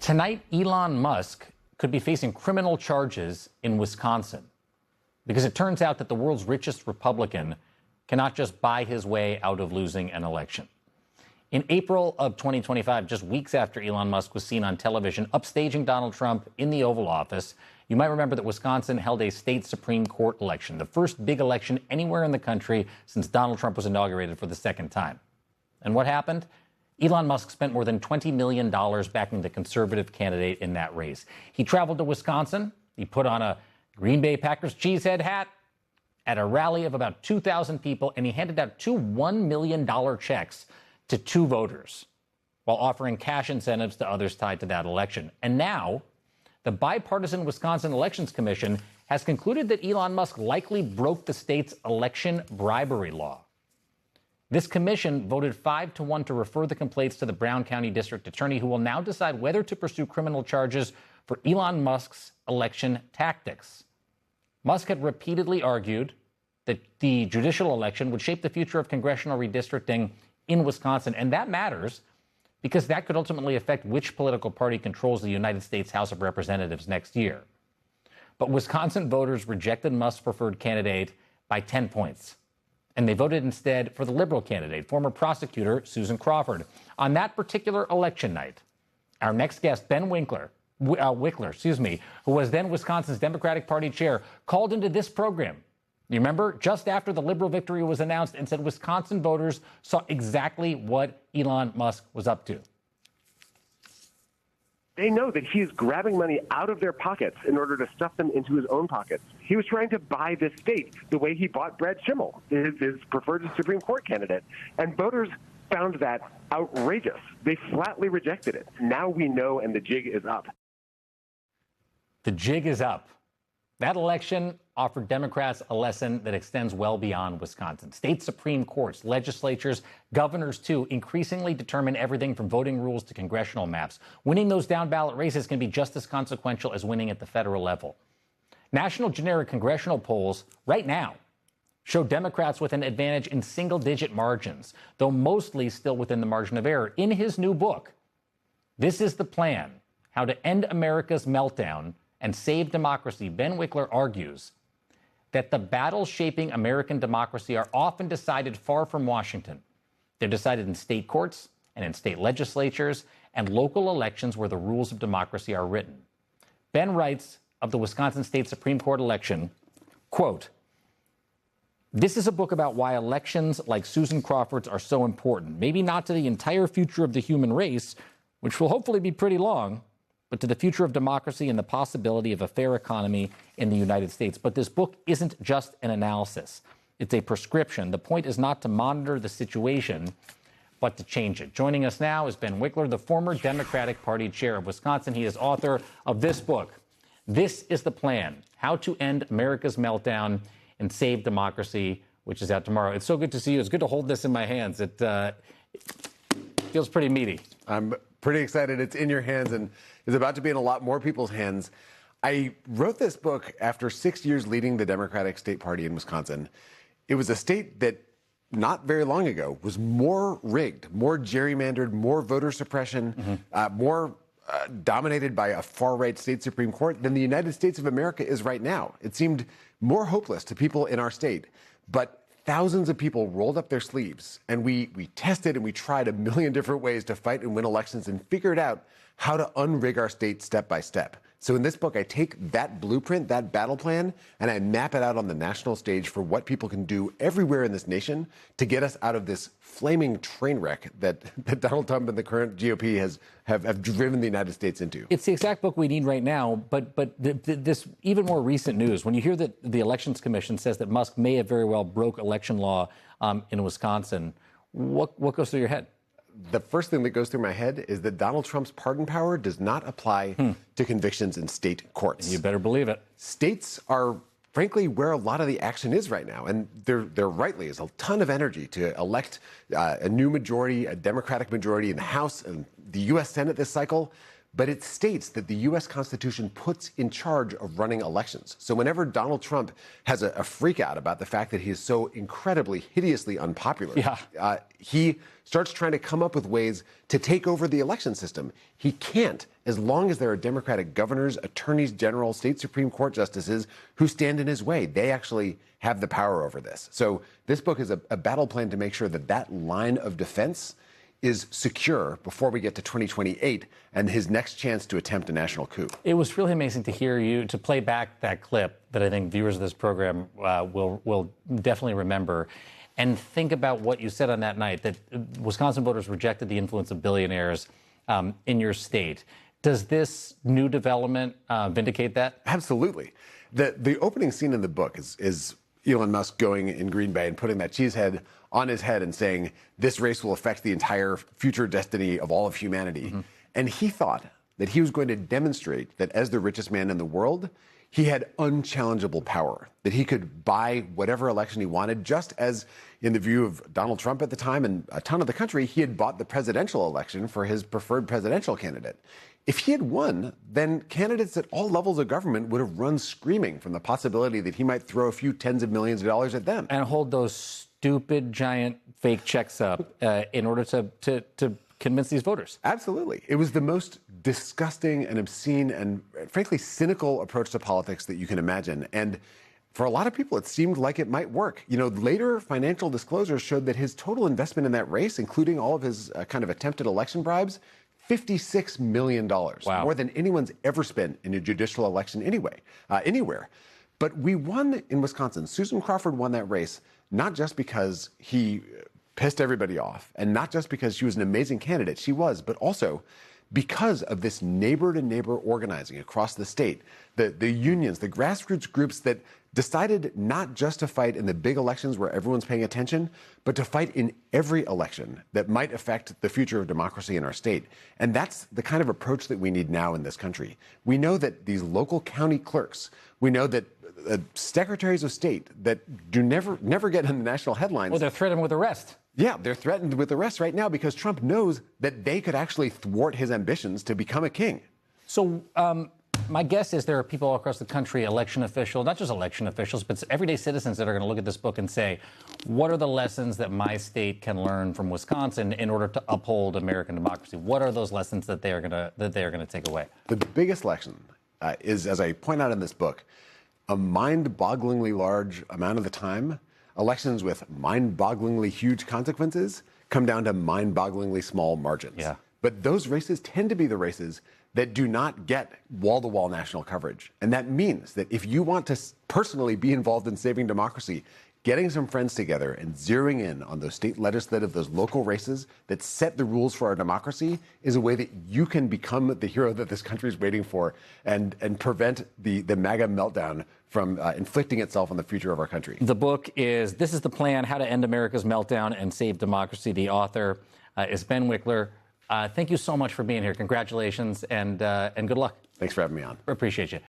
Tonight, Elon Musk could be facing criminal charges in Wisconsin because it turns out that the world's richest Republican cannot just buy his way out of losing an election. In April of 2025, just weeks after Elon Musk was seen on television upstaging Donald Trump in the Oval Office, you might remember that Wisconsin held a state Supreme Court election, the first big election anywhere in the country since Donald Trump was inaugurated for the second time. And what happened? Elon Musk spent more than $20 million backing the conservative candidate in that race. He traveled to Wisconsin. He put on a Green Bay Packers cheesehead hat at a rally of about 2,000 people, and he handed out two $1 million checks to two voters while offering cash incentives to others tied to that election. And now, the bipartisan Wisconsin Elections Commission has concluded that Elon Musk likely broke the state's election bribery law. This commission voted 5-1 to refer the complaints to the Brown County District Attorney, who will now decide whether to pursue criminal charges for Elon Musk's election tactics. Musk had repeatedly argued that the judicial election would shape the future of congressional redistricting in Wisconsin, and that matters because that could ultimately affect which political party controls the United States House of Representatives next year. But Wisconsin voters rejected Musk's preferred candidate by 10 points. And they voted instead for the liberal candidate, former prosecutor Susan Crawford. On that particular election night, our next guest, Ben Wikler, who was then Wisconsin's Democratic Party chair, called into this program. You remember, just after the liberal victory was announced, and said Wisconsin voters saw exactly what Elon Musk was up to. They know that he is grabbing money out of their pockets in order to stuff them into his own pockets. He was trying to buy this state the way he bought Brad Schimmel, his preferred Supreme Court candidate. And voters found that outrageous. They flatly rejected it. Now we know, and the jig is up. The jig is up. That election offered Democrats a lesson that extends well beyond Wisconsin. State Supreme Courts, legislatures, governors, too, increasingly determine everything from voting rules to congressional maps. Winning those down-ballot races can be just as consequential as winning at the federal level. National generic congressional polls right now show Democrats with an advantage in single-digit margins, though mostly still within the margin of error. In his new book, This is the Plan: How to End America's Meltdown and Save Democracy, Ben Wikler argues that the battles shaping American democracy are often decided far from Washington. They're decided in state courts and in state legislatures and local elections where the rules of democracy are written. Ben writes of the Wisconsin State Supreme Court election, quote, "This is a book about why elections like Susan Crawford's are so important, maybe not to the entire future of the human race, which will hopefully be pretty long, but to the future of democracy and the possibility of a fair economy in the United States. But this book isn't just an analysis. It's a prescription. The point is not to monitor the situation, but to change it." Joining us now is Ben Wikler, the former Democratic Party chair of Wisconsin. He is author of this book, This is the Plan: How to End America's Meltdown and Save Democracy, which is out tomorrow. It's so good to see you. It's good to hold this in my hands. It feels pretty meaty. I'm pretty excited. It's in your hands and is about to be in a lot more people's hands. I wrote this book after 6 years leading the Democratic State Party in Wisconsin. It was a state that not very long ago was more rigged, more gerrymandered, more voter suppression, more dominated by a far-right state Supreme Court than the United States of America is right now. It seemed more hopeless to people in our state, but thousands of people rolled up their sleeves, and we tested and we tried a million different ways to fight and win elections and figured out how to unrig our state step by step. So in this book, I take that blueprint, that battle plan, and I map it out on the national stage for what people can do everywhere in this nation to get us out of this flaming train wreck that Donald Trump and the current GOP have driven the United States into. It's the exact book we need right now, but this even more recent news, when you hear that the Elections Commission says that Musk may have very well broke election law in Wisconsin, what goes through your head? The first thing that goes through my head is that Donald Trump's pardon power does not apply to convictions in state courts. You better believe it. States are, frankly, where a lot of the action is right now. And there rightly is a ton of energy to elect a new majority, a Democratic majority in the House and the U.S. Senate this cycle. but it's states that the U.S. Constitution puts in charge of running elections. So whenever Donald Trump has a freak out about the fact that he is so incredibly, hideously unpopular, he starts trying to come up with ways to take over the election system. He can't, as long as there are Democratic governors, attorneys general, state Supreme Court justices who stand in his way. They actually have the power over this. So this book is a battle plan to make sure that that line of defense is secure before we get to 2028 and his next chance to attempt a national coup. It was really amazing to hear you, to play back that clip that I think viewers of this program will definitely remember, and think about what you said on that night, that Wisconsin voters rejected the influence of billionaires in your state. Does this new development vindicate that? Absolutely. The opening scene in the book is Elon Musk going in Green Bay and putting that cheese head on his head and saying, this race will affect the entire future destiny of all of humanity. Mm-hmm. And he thought that he was going to demonstrate that as the richest man in the world, he had unchallengeable power, that he could buy whatever election he wanted, just as in the view of Donald Trump at the time and a ton of the country, he had bought the presidential election for his preferred presidential candidate. If he had won, then candidates at all levels of government would have run screaming from the possibility that he might throw a few tens of millions of dollars at them. And hold those stupid, giant fake checks up in order to convince these voters. Absolutely. It was the most disgusting and obscene and, frankly, cynical approach to politics that you can imagine. And for a lot of people, it seemed like it might work. You know, later financial disclosures showed that his total investment in that race, including all of his kind of attempted election bribes, $56 million. Wow. More than anyone's ever spent in a judicial election anywhere. But we won in Wisconsin. Susan Crawford won that race, not just because he pissed everybody off, and not just because she was an amazing candidate, she was, but also because of this neighbor-to-neighbor organizing across the state, the unions, the grassroots groups that decided not just to fight in the big elections where everyone's paying attention, but to fight in every election that might affect the future of democracy in our state. And that's the kind of approach that we need now in this country. We know that these local county clerks, we know that secretaries of state that do never get in the national headlines. Well, they're threatened with arrest. Yeah, they're threatened with arrest right now because Trump knows that they could actually thwart his ambitions to become a king. So my guess is there are people all across the country, election officials, not just election officials, but everyday citizens that are going to look at this book and say, what are the lessons that my state can learn from Wisconsin in order to uphold American democracy? What are those lessons that they are going to take away? The biggest lesson is, as I point out in this book, a mind-bogglingly large amount of the time, elections with mind-bogglingly huge consequences come down to mind-bogglingly small margins. Yeah. But those races tend to be the races that do not get wall-to-wall national coverage. And that means that if you want to personally be involved in saving democracy, getting some friends together and zeroing in on those state legislative, those local races that set the rules for our democracy is a way that you can become the hero that this country is waiting for and prevent the MAGA meltdown from inflicting itself on the future of our country. The book is This is the Plan, How to End America's Meltdown and Save Democracy. The author is Ben Wikler. Thank you so much for being here. Congratulations and good luck. Thanks for having me on. Appreciate you.